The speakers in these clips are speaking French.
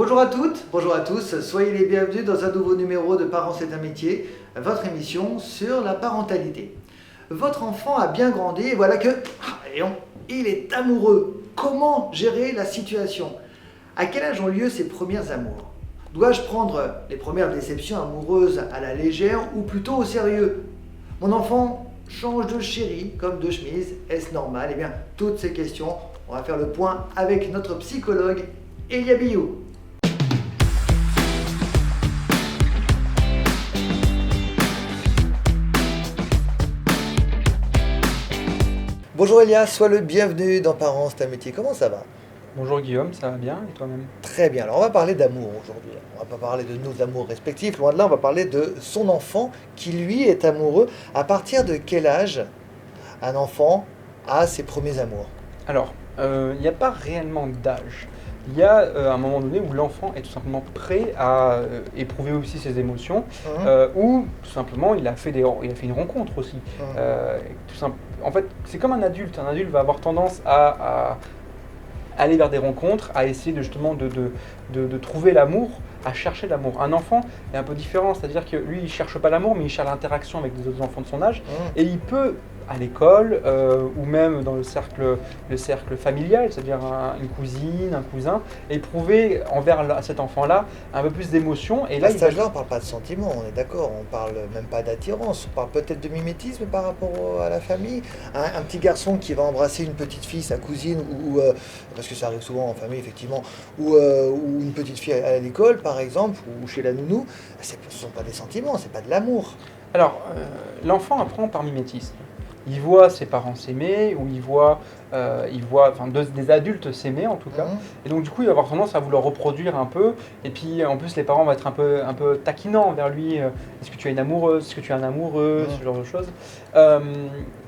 Bonjour à toutes, bonjour à tous, soyez les bienvenus dans un nouveau numéro de Parents c'est un métier, votre émission sur la parentalité. Votre enfant a bien grandi et voilà que, il est amoureux. Comment gérer la situation? À quel âge ont lieu ses premiers amours? Dois-je prendre les premières déceptions amoureuses à la légère ou plutôt au sérieux? Mon enfant change de chéri comme de chemise, est-ce normal? Eh bien, toutes ces questions, on va faire le point avec notre psychologue Elia Billou. Bonjour Elia, sois le bienvenu dans Parents c'est un métier. Comment ça va? Bonjour Guillaume, ça va bien et toi-même? Très bien. Alors on va parler d'amour aujourd'hui. On va pas parler de nos amours respectifs, loin de là, on va parler de son enfant qui lui est amoureux. À partir de quel âge un enfant a ses premiers amours? Alors, il n'y a pas réellement d'âge. Il y a un moment donné où l'enfant est tout simplement prêt à éprouver aussi ses émotions, ou tout simplement il a fait une rencontre aussi. En fait, c'est comme un adulte. Un adulte va avoir tendance à aller vers des rencontres, à essayer de trouver l'amour, à chercher l'amour. Un enfant est un peu différent, c'est-à-dire que lui, il ne cherche pas l'amour, mais il cherche l'interaction avec des autres enfants de son âge, et il peut, à l'école, ou même dans le cercle familial, c'est-à-dire une cousine, un cousin, éprouver envers cet enfant-là un peu plus d'émotion. Et là, à cet âge-là, on ne parle pas de sentiments, on est d'accord, on parle même pas d'attirance, on parle peut-être de mimétisme par rapport à la famille. Un petit garçon qui va embrasser une petite fille, sa cousine, ou parce que ça arrive souvent en famille, effectivement, ou une petite fille à l'école, par exemple, ou chez la nounou, ce ne sont pas des sentiments, c'est pas de l'amour. Alors, l'enfant apprend par mimétisme. Il voit ses parents s'aimer, ou il voit des adultes s'aimer en tout cas. Et donc du coup, il va avoir tendance à vouloir reproduire un peu. Et puis en plus, les parents vont être un peu taquinants envers lui. Est-ce que tu as une amoureuse? Est-ce que tu as un amoureux? Ce genre de choses.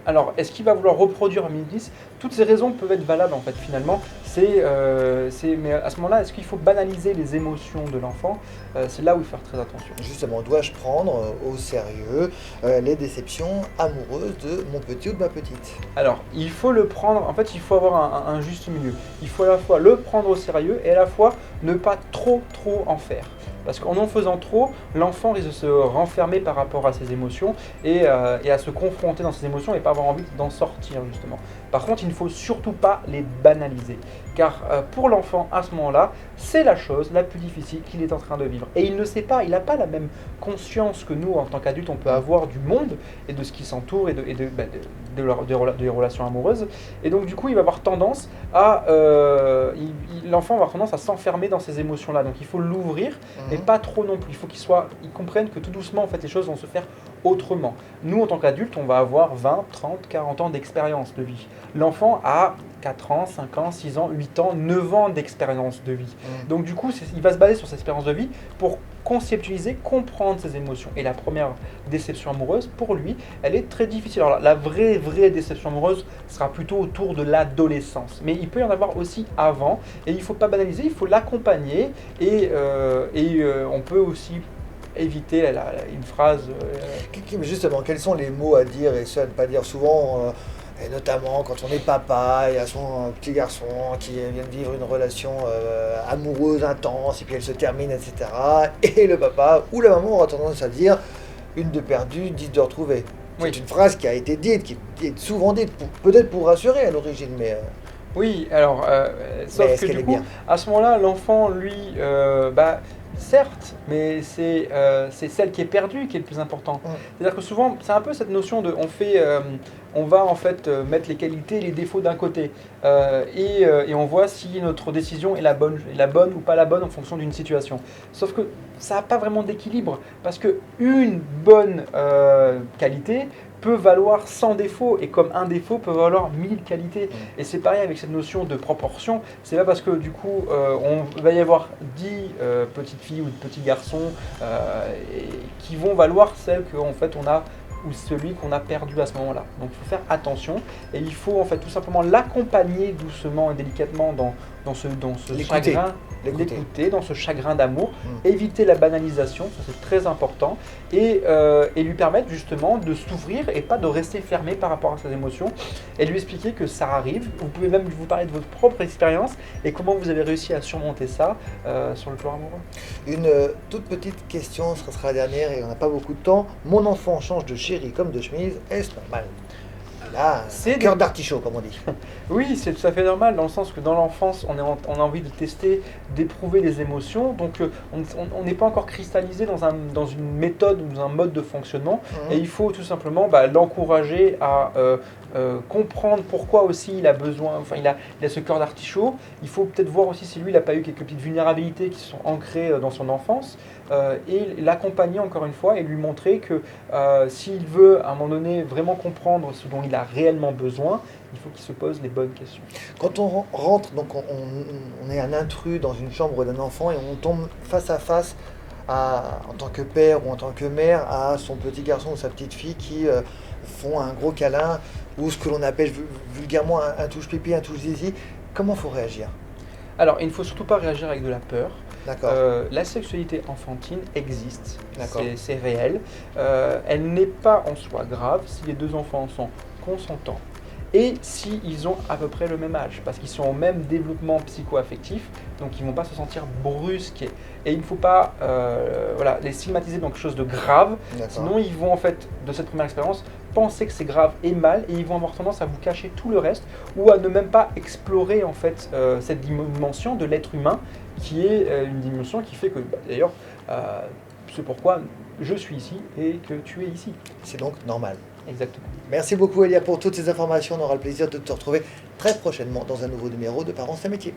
Alors, est-ce qu'il va vouloir reproduire un mimétisme? Toutes ces raisons peuvent être valables en fait finalement. Mais à ce moment-là, est-ce qu'il faut banaliser les émotions de l'enfant? C'est là où il faut faire très attention. Justement, dois-je prendre au sérieux les déceptions amoureuses de mon petit ou de ma petite? Alors, il faut le prendre, en fait, il faut avoir un juste milieu. Il faut à la fois le prendre au sérieux et à la fois ne pas trop en faire. Parce qu'en faisant trop, l'enfant risque de se renfermer par rapport à ses émotions et à se confronter dans ses émotions et pas avoir envie d'en sortir justement. Par contre, il ne faut surtout pas les banaliser. Car pour l'enfant, à ce moment-là, c'est la chose la plus difficile qu'il est en train de vivre. Et il ne sait pas, il n'a pas la même conscience que nous, en tant qu'adultes, on peut avoir du monde et de ce qui s'entoure et des relations amoureuses. Et donc, du coup, il va avoir tendance l'enfant va avoir tendance à s'enfermer dans ces émotions-là. Donc, il faut l'ouvrir, mais pas trop non plus. Il faut qu'il comprenne que tout doucement, en fait, les choses vont se faire autrement. Nous, en tant qu'adultes, on va avoir 20, 30, 40 ans d'expérience de vie. L'enfant a 4 ans, 5 ans, 6 ans, 8 ans, 9 ans d'expérience de vie. Donc du coup, il va se baser sur cette expérience de vie pour conceptualiser, comprendre ses émotions. Et la première déception amoureuse, pour lui, elle est très difficile. Alors la vraie déception amoureuse sera plutôt autour de l'adolescence. Mais il peut y en avoir aussi avant. Et il ne faut pas banaliser, il faut l'accompagner. Et on peut aussi éviter une phrase... Justement, quels sont les mots à dire et ceux à ne pas dire? Souvent, et notamment quand on est papa et à son petit garçon qui vient de vivre une relation amoureuse intense et puis elle se termine, etc. Et le papa ou la maman aura tendance à dire une de perdue, 10 de retrouvée. C'est une phrase qui a été dite, qui est souvent dite, peut-être pour rassurer à l'origine, mais... Oui, alors, sauf que du coup, à ce moment-là, l'enfant, lui, certes, mais c'est celle qui est perdue qui est le plus important. C'est-à-dire que souvent, c'est un peu cette notion de, on va en fait mettre les qualités et les défauts d'un côté, et on voit si notre décision est la bonne ou pas la bonne en fonction d'une situation. Sauf que ça n'a pas vraiment d'équilibre, parce que une bonne qualité peut valoir 100 défauts et comme un défaut peut valoir 1000 qualités. Et c'est pareil avec cette notion de proportion. C'est pas parce que du coup on va y avoir 10 petites filles ou de petits garçons qui vont valoir celles qu'en fait on a ou celui qu'on a perdu à ce moment-là. Donc il faut faire attention et il faut en fait tout simplement l'accompagner doucement et délicatement dans ce chagrin, l'écouter dans ce chagrin d'amour, éviter la banalisation, ça c'est très important, et lui permettre justement de s'ouvrir et pas de rester fermé par rapport à ses émotions, et lui expliquer que ça arrive. Vous pouvez même vous parler de votre propre expérience et comment vous avez réussi à surmonter ça sur le plan amoureux. Une toute petite question, ce sera la dernière et on n'a pas beaucoup de temps. Mon enfant change de chéri comme de chemise, est-ce normal? Là, c'est cœur d'artichaut, comme on dit. Oui, c'est tout à fait normal, dans le sens que dans l'enfance, on a envie de tester, d'éprouver les émotions, donc on n'est pas encore cristallisé dans une méthode ou dans un mode de fonctionnement, et il faut tout simplement l'encourager à comprendre pourquoi aussi il a besoin, il a ce cœur d'artichaut. Il faut peut-être voir aussi si lui, il n'a pas eu quelques petites vulnérabilités qui sont ancrées dans son enfance, et l'accompagner encore une fois et lui montrer que s'il veut à un moment donné vraiment comprendre ce dont il a réellement besoin, il faut qu'il se pose les bonnes questions. Quand on rentre, donc on est un intrus dans une chambre d'un enfant et on tombe face à face en tant que père ou en tant que mère à son petit garçon ou sa petite fille qui font un gros câlin ou ce que l'on appelle vulgairement un touche pipi, un touche zizi. Comment il faut réagir? Alors, il ne faut surtout pas réagir avec de la peur. D'accord. La sexualité enfantine existe, D'accord. c'est réel. Elle n'est pas en soi grave si les deux enfants sont consentants et s'ils ont à peu près le même âge, parce qu'ils sont au même développement psycho-affectif, donc ils ne vont pas se sentir brusqués. Et il ne faut pas les stigmatiser dans quelque chose de grave, sinon ils vont en fait, de cette première expérience, penser que c'est grave et mal, et ils vont avoir tendance à vous cacher tout le reste, ou à ne même pas explorer en fait cette dimension de l'être humain, qui est une dimension qui fait que, d'ailleurs, c'est pourquoi je suis ici et que tu es ici. C'est donc normal. Exactement. Merci beaucoup Elia pour toutes ces informations. On aura le plaisir de te retrouver très prochainement dans un nouveau numéro de Parents c'est métier.